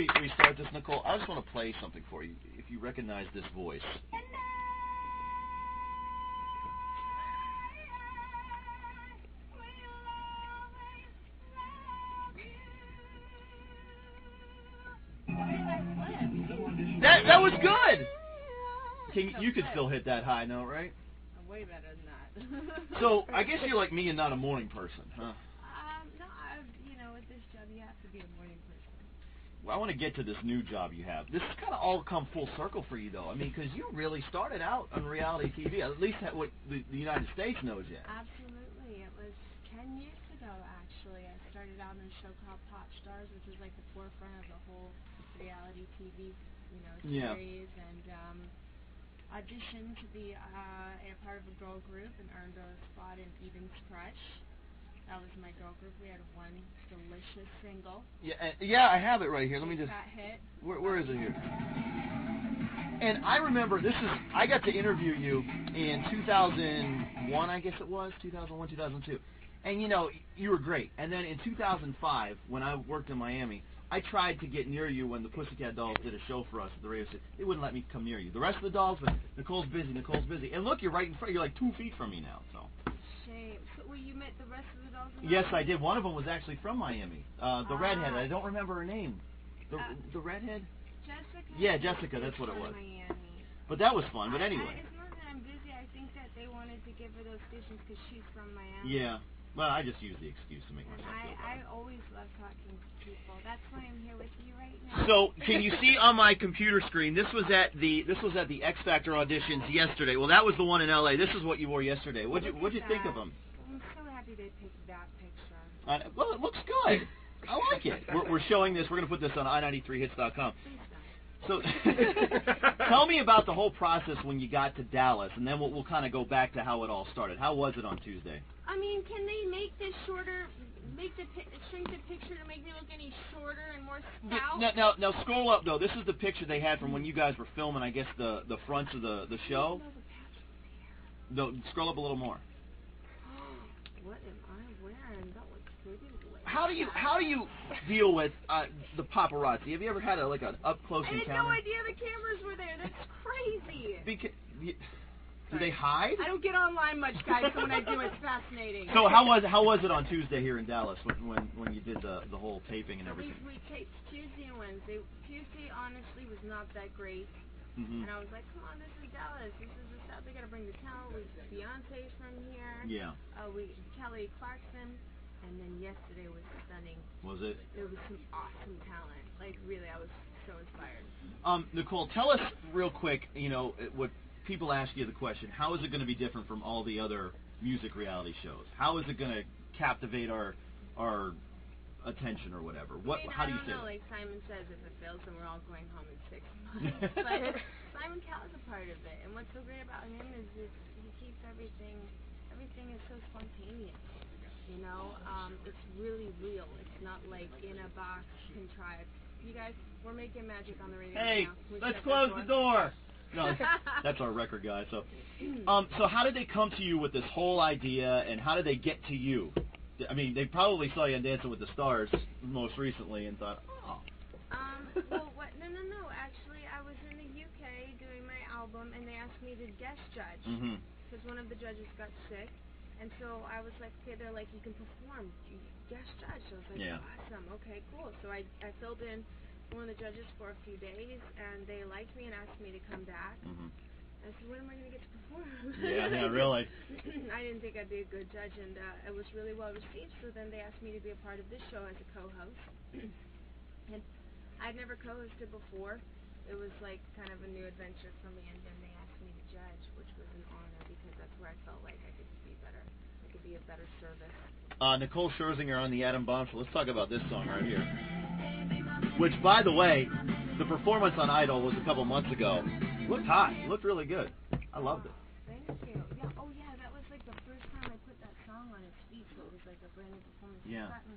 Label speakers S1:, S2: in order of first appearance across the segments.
S1: we start this, Nicole, I just want to play something for you, if you recognize this voice. That was good! You could still hit that high note, right?
S2: Way better than that.
S1: So, I guess you're like me and not a morning person, huh?
S2: No, with this job, you have to be a morning person.
S1: Well, I want to get to this new job you have. This has kind of all come full circle for you, though. I mean, because you really started out on reality TV, at least what the United States knows yet.
S2: Absolutely. It was 10 years ago, actually. I started out in a show called Pop Stars, which was like the forefront of the whole reality TV, series, and auditioned to be a part of a girl group and earned a spot in Eden's Crush. That was my girl group. We had one delicious single.
S1: Yeah, I have it right here. Let me just.
S2: That hit.
S1: Where is it here? And I remember I got to interview you in 2001, I guess it was, 2001, 2002. And you were great. And then in 2005, when I worked in Miami, I tried to get near you when the Pussycat Dolls did a show for us at the radio station. They wouldn't let me come near you. The rest of the dolls, but Nicole's busy. And look, you're right in front. You're like 2 feet from me now. So.
S2: Shame. So, you met the rest of the dolls?
S1: Yes, I did. One of them was actually from Miami. The redhead. I don't remember her name. The redhead?
S2: Jessica.
S1: Yeah, Jessica. That's what it was.
S2: Miami.
S1: But that was fun. But anyway.
S2: It's not that I'm busy. I think that they wanted to give her those stations because she's from Miami.
S1: Yeah. Well, I just use the excuse to make myself feel better.
S2: I always love talking to people. That's why I'm here with you right now.
S1: So, can you see on my computer screen? This was at the X Factor auditions yesterday. Well, that was the one in LA. This is what you wore yesterday. What'd you think of them?
S2: I'm so happy they picked that picture.
S1: Well, it looks good. I like it. We're showing this. We're going to put this on i93hits.com. So, tell me about the whole process when you got to Dallas, and then we'll kind of go back to how it all started. How was it on Tuesday?
S2: I mean, can they make this shorter? Shrink the picture to make me look any shorter and more stout?
S1: Now scroll up though. This is the picture they had from when you guys were filming. I guess the fronts of the show. No, scroll up a little more.
S2: What am I wearing? That looks pretty.
S1: How do you deal with the paparazzi? Have you ever had an up close encounter?
S2: I had no idea the cameras were there. That's crazy.
S1: Do they hide?
S2: I don't get online much, guys. So when I do, it's fascinating.
S1: So how was it on Tuesday here in Dallas when you did the whole taping and everything?
S2: We taped Tuesday and Wednesday. Tuesday, honestly, was not that great. And I was like, come on, this is Dallas. This is the South. They got to bring the talent. Beyonce's from here.
S1: Yeah.
S2: Kelly Clarkson. And then yesterday was stunning.
S1: Was it?
S2: There was some awesome talent. Like, really, I was so inspired.
S1: Nicole, tell us real quick, what people ask you the question, how is it going to be different from all the other music reality shows? How is it going to captivate our attention or whatever? How do you say it?
S2: Like Simon says, if it fails, then we're all going home in 6 months. But Simon Cowell's a part of it. And what's so great about him is he keeps everything is so spontaneous. It's really real. It's not like in a box contrived. You guys, we're making magic on the radio
S1: now. Hey, let's close the door. No, that's our record guy. So how did they come to you with this whole idea, and how did they get to you? I mean, they probably saw you on Dancing with the Stars most recently and thought, oh.
S2: Well, what? No. Actually, I was in the UK doing my album, and they asked me to guest judge because one of the judges got sick. And so I was like, okay, they're like, you can perform, guest judge. So I was like, awesome, okay, cool. So I filled in one of the judges for a few days, and they liked me and asked me to come back. I said, when am I going to get to perform?
S1: Yeah, really.
S2: I didn't think I'd be a good judge, and it was really well received. So then they asked me to be a part of this show as a co-host. And I'd never co-hosted before. It was like kind of a new adventure for me, and then they asked me to judge, which was an honor because that's where I felt like I could be better. I could be a better service.
S1: Nicole Scherzinger on the Atom Bomb. So let's talk about this song right here. Which, by the way, the performance on Idol was a couple months ago. Looked hot. Looked really good. I loved it.
S2: Thank you. Yeah. Oh, yeah. That was like the first time I put that song on its feet, so it was like a brand new performance.
S1: Yeah.
S2: It's gotten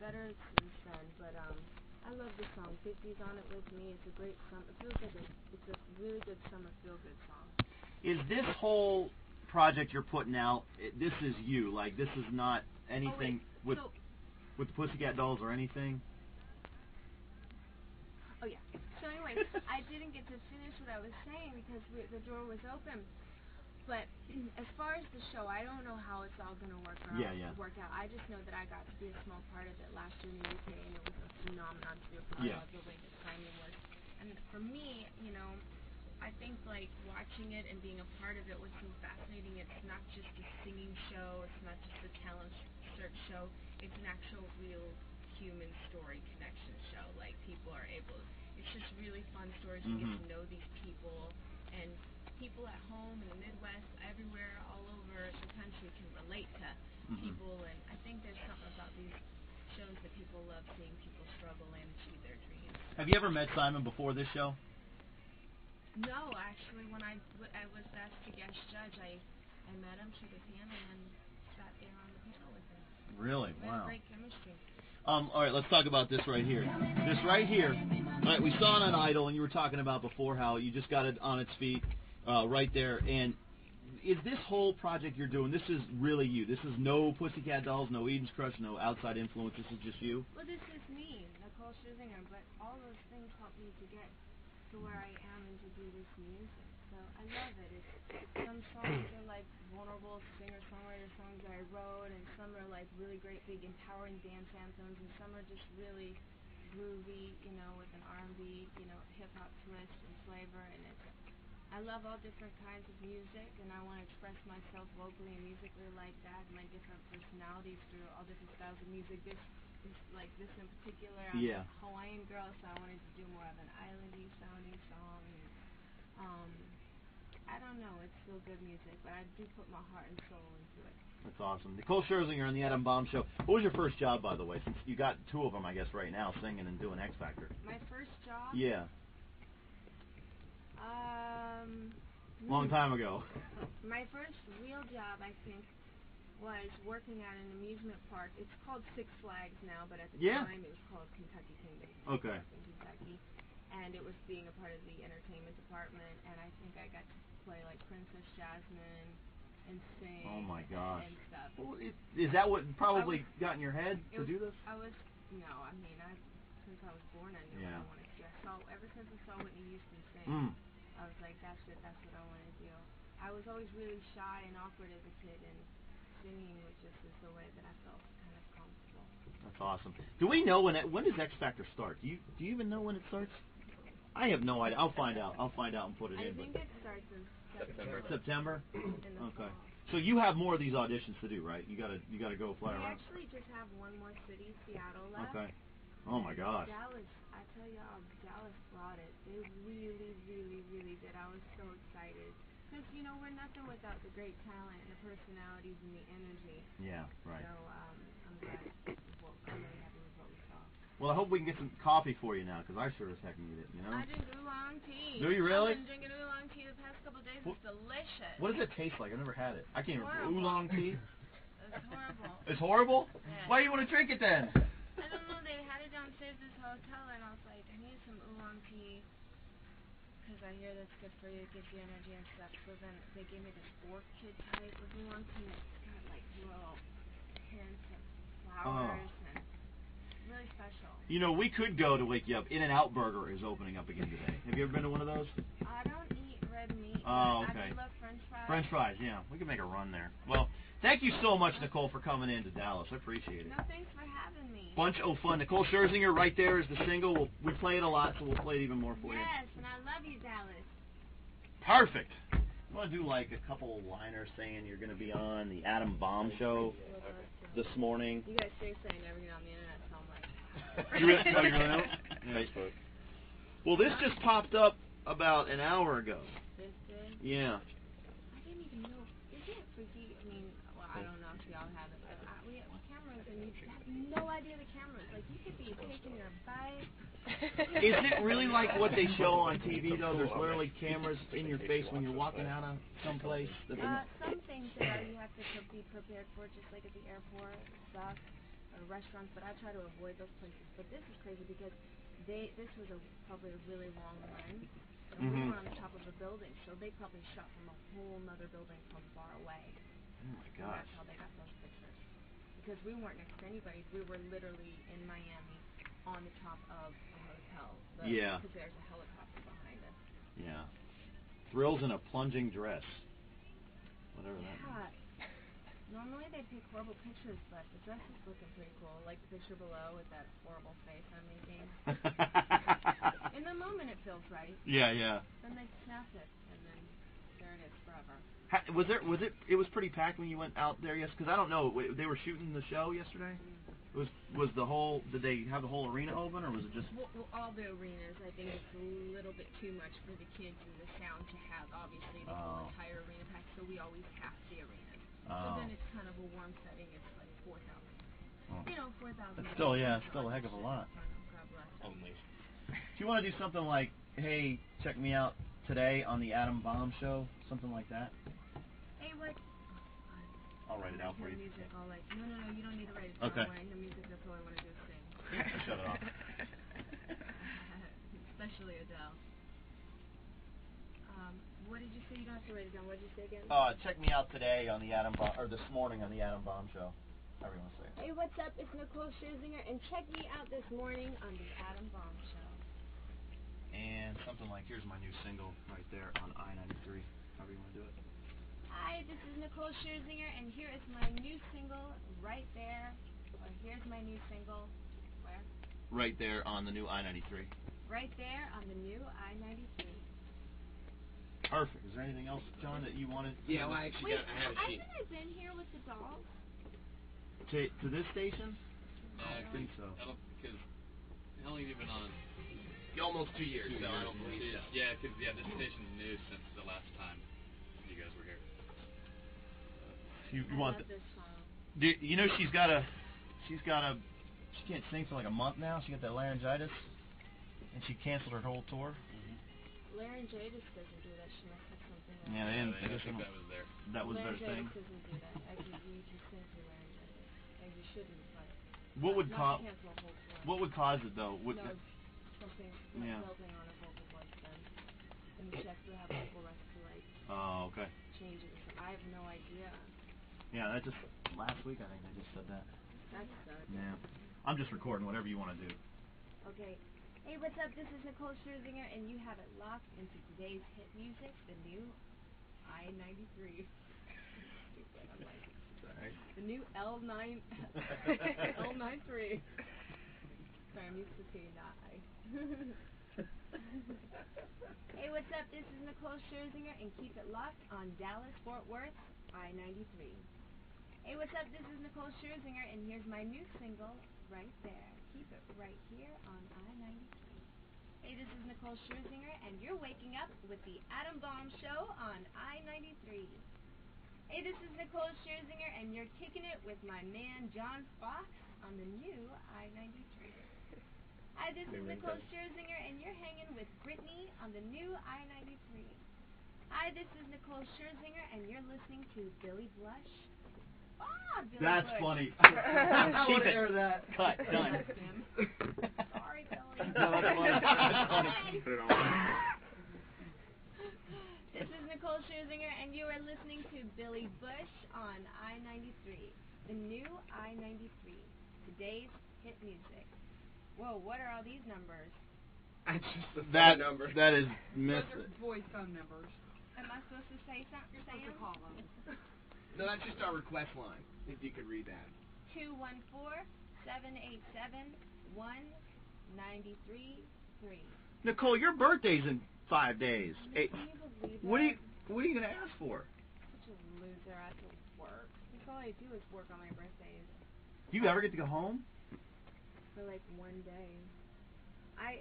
S2: better since then, but I love the song. 50's on it with me. It's a great song. It feels like it's a really good summer feel-good song.
S1: Is this whole project you're putting out, this is you? Like, this is not anything with the Pussycat Dolls or anything?
S2: Oh, yeah. So anyway, I didn't get to finish what I was saying because the door was open. But as far as the show, I don't know how it's all going to work out. I just know that I got to be a small part of it last year in the UK, and it was a phenomenon to be a part of the way the timing was. And for me, you know, I think like watching it and being a part of it was so fascinating. It's not just a singing show. It's not just a talent search show. It's an actual real human story connection show. Like people are able. It's just really fun stories. You get to know these people, and people at home in the Midwest, everywhere, all over the country can relate to people. And I think there's something about these shows that people love, seeing people struggle and achieve their dreams.
S1: Have you ever met Simon before this show?
S2: No, actually, when I was asked to guest judge, I met him, shook his hand, and then sat there on the panel with him.
S1: Really?
S2: We had great chemistry.
S1: All right, let's talk about this right here. This right here, all right, we saw it on Idol, and you were talking about before how you just got it on its feet right there. And is this whole project you're doing, this is really you? This is no Pussycat Dolls, no Eden's Crush, no outside influence, this is just you?
S2: Well, this is me, Nicole Scherzinger, but all those things helped me to get to where I am and to do this music. So I love it. Some songs are like vulnerable singer-songwriter songs that I wrote, and some are like really great big empowering dance anthems, and some are just really groovy, you know, with an R&B, you know, hip-hop twist and flavor. And I love all different kinds of music, and I want to express myself vocally and musically like that, and my different personalities through all different styles of music. This in particular, I'm a Hawaiian girl, so I wanted to do more of an islandy sounding song. And, I don't know, it's still good music, but I do put my heart and soul into it.
S1: That's awesome. Nicole Scherzinger on the Adam Bomb Show. What was your first job, by the way? Since you got two of them, I guess, right now, singing and doing X Factor.
S2: My first job?
S1: Yeah. Long time ago.
S2: My first real job, I think, was working at an amusement park. It's called Six Flags now, but at the time it was called Kentucky Kingdom.
S1: Okay.
S2: In Kentucky. And it was being a part of the entertainment department, and I think I got to play like Princess Jasmine and sing.
S1: Oh my gosh.
S2: And stuff.
S1: Well, is that what probably got in your head to do this?
S2: Since I was born, I knew what I wanted to do. Ever since I saw Whitney Houston sing, I was like, that's it, that's what I want to do. I was always really shy and awkward as a kid, and singing was just the way that I felt kind of comfortable.
S1: That's awesome. Do we know when does X Factor start? Do you even know when it starts? I have no idea. I'll find out. And put it in.
S2: I think it starts in September.
S1: September?
S2: Okay.
S1: So you have more of these auditions to do, right? You gotta go fly around.
S2: We actually just have one more city, Seattle, left.
S1: Okay. Oh my gosh.
S2: Dallas, I tell y'all, Dallas brought it. They really, really, really did. I was so excited. Because, you know, we're nothing without the great talent and the personalities and the energy.
S1: Yeah, right.
S2: So, I'm glad. I'm really happy with what we saw.
S1: Well, I hope we can get some coffee for you now, because I sure as heck need it, you know?
S2: I drink oolong tea.
S1: Do you really?
S2: I've been drinking oolong tea the past couple of days. It's delicious.
S1: What does it taste like? I've never had it. I can't remember. Oolong tea?
S2: It's horrible.
S1: It's horrible?
S2: Yeah.
S1: Why do you want to drink it then?
S2: I don't know. They had it downstairs at this hotel, and I was like, I need some oolong tea. Because I hear that's good for you, it gives you energy and stuff. So then they gave me this orchid type of oolong tea. It's got like little hints of flowers and really special.
S1: You know, we could go to wake you up. In-N-Out Burger is opening up again today. Have you ever been to one of those?
S2: I don't eat red meat.
S1: Oh, okay.
S2: I do love French fries.
S1: French fries, yeah. We can make a run there. Well, thank you so much, Nicole, for coming in to Dallas. I appreciate it.
S2: No, thanks for having me.
S1: Bunch of fun. Nicole Scherzinger right there is the single. We play it a lot, so we'll play it even more for you.
S2: Yes, and I love you, Dallas.
S1: Perfect. I want to do like a couple liners saying you're going to be on the Adam Bomb Show this morning.
S2: You guys seriously never get on the internet, so I'm like...
S1: You really know? Facebook. Well, this just popped up about an hour ago.
S2: This did?
S1: Yeah.
S2: I didn't even know. Isn't it freaky? I mean, well, I don't know if y'all have it, but we have cameras, and you have no idea the cameras. Like, you could be taking your bike.
S1: Isn't it really like what they show on TV, though? There's literally cameras in your face when you're walking out of someplace.
S2: Some things that you have to be prepared for, just like at the airport, stuff, or restaurants, but I try to avoid those places. But this is crazy because this was probably a really long run, and we were on the top of a building, so they probably shot from a whole other building from far away.
S1: Oh my gosh.
S2: And that's how they got those pictures. Because we weren't next to anybody. We were literally in Miami on the top of a hotel. tell.
S1: Yeah.
S2: Because there's a helicopter behind us.
S1: Yeah. Thrills in a plunging dress. Whatever that means.
S2: Normally they take horrible pictures, but the dress is looking pretty cool. Like the picture below with that horrible face I'm making. In the moment it feels right.
S1: Yeah, yeah.
S2: Then they snap it, and then there it is forever.
S1: It was pretty packed when you went out there yesterday? Because I don't know, they were shooting the show yesterday? Was the whole, did they have the whole arena open, or was it just...
S2: Well, all the arenas, I think it's a little bit too much for the kids and the sound to have, obviously, the whole entire arena packed, so we always half the arenas. So then it's kind of a warm setting, it's like 4,000. You know, 4,000.
S1: It's still, still a heck of a lot.
S2: God bless.
S3: Only.
S1: Do you want to do something like, hey, check me out today on the Adam Bomb Show? Something like that?
S2: Hey, what?
S1: I'll write it out for you.
S2: Music, no, you don't need to write it down.
S1: Okay.
S2: When I hear music, that's all I want to do is sing.
S1: Shut it off.
S2: Especially Adele. What did you say? You don't have to write it down. What did you say again?
S1: Check me out today on the Adam Bomb, or this morning on the Adam Bomb Show. However you want to say it.
S2: Hey, what's up? It's Nicole Scherzinger, and check me out this morning on the Adam Bomb Show.
S1: And something like, here's my new single right there on I93. However you want to do it.
S2: Hi, this is Nicole Scherzinger, and here is my new single right there. Or here's my new single. Where?
S1: Right there on the new I93.
S2: Right there on the new I93.
S1: Perfect. Is there anything else, John, that you wanted?
S3: Yeah, well, I actually
S2: Wait,
S3: I had a sheet.
S2: Hasn't I been here with the dolls?
S1: To this station?
S3: I
S1: think so.
S3: I don't, because how long have you been on? Almost 2 years. So I don't believe so. Yeah, because this station's new since the last time you guys were here.
S1: You
S2: I
S1: want
S2: love this song.
S1: you know she can't sing for like a month now. She got that laryngitis, and she canceled her whole tour.
S2: Laryngitis doesn't do that. She must have something else.
S1: Yeah,
S3: I think that was there.
S1: That was their thing.
S2: Laryngitis doesn't do that. You can sing through laryngitis. And you shouldn't, but...
S1: What would
S2: cause cancel a whole tour.
S1: What would cause it though?
S2: Something building on a vocal cord then. And she has to have vocal rest to
S1: Oh, okay.
S2: change it. I have no idea.
S1: Yeah, that just last week I think they just said that.
S2: That sucks.
S1: Yeah. I'm just recording whatever you want to do.
S2: Okay. Hey, what's up? This is Nicole Scherzinger, and you have it locked into today's hit music, the new I93. The new L93. Sorry, I'm used to saying that. Hey, what's up? This is Nicole Scherzinger, and keep it locked on Dallas-Fort Worth, I93. Hey, what's up? This is Nicole Scherzinger, and here's my new single, Right There. Keep it right here on I93. Hey, this is Nicole Scherzinger, and you're waking up with the Adam Bomb Show on I93. Hey, this is Nicole Scherzinger, and you're kicking it with my man John Fox on the new I93. Hi, this is Nicole Scherzinger, and you're hanging with Brittany on the new I93. Hi, this is Nicole Scherzinger, and you're listening to Billy Blush. Billy
S1: That's
S2: Bush.
S1: funny.
S3: Keep it. Air that.
S1: Cut. Done.
S2: Sorry, Billy.
S1: No, that's funny. That's funny.
S3: Put it on.
S2: This is Nicole Scherzinger, and you are listening to Billy Bush on I93, the new I93, today's hit music. Whoa, what are all these numbers?
S3: That's just the
S1: That
S3: number.
S1: that is missed.
S4: Those are voice phone numbers.
S2: Am I supposed to say something?
S4: You're supposed to call them.
S3: No, that's just our request line. If you could read that.
S2: 214-787-1933.
S1: Nicole, your birthday's in 5 days. Hey,
S2: Can you believe
S1: what
S2: that?
S1: are you gonna ask for?
S2: Such a loser. I have to work. That's all I do is work on my birthdays.
S1: Do you ever get to go home?
S2: For like one day. My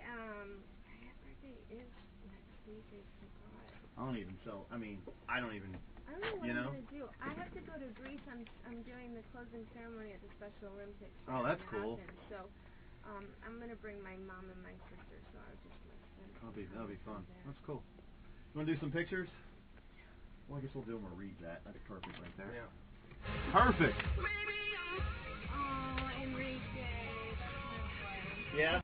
S2: birthday is next week. I forgot.
S1: I don't even so. I mean, I don't even.
S2: I don't know what
S1: You know?
S2: I'm gonna do. I have to go to Greece. I'm doing the closing ceremony at the Special Olympics.
S1: Oh, that's cool.
S2: So, I'm gonna bring my mom and my sister. So I'll just spend.
S1: That'll be fun. That's cool. You wanna do some pictures? Well, I guess we'll do them or read that. That's perfect right there.
S3: Yeah.
S1: Perfect.
S2: Oh, Enrique. That's my boy.
S1: Yeah.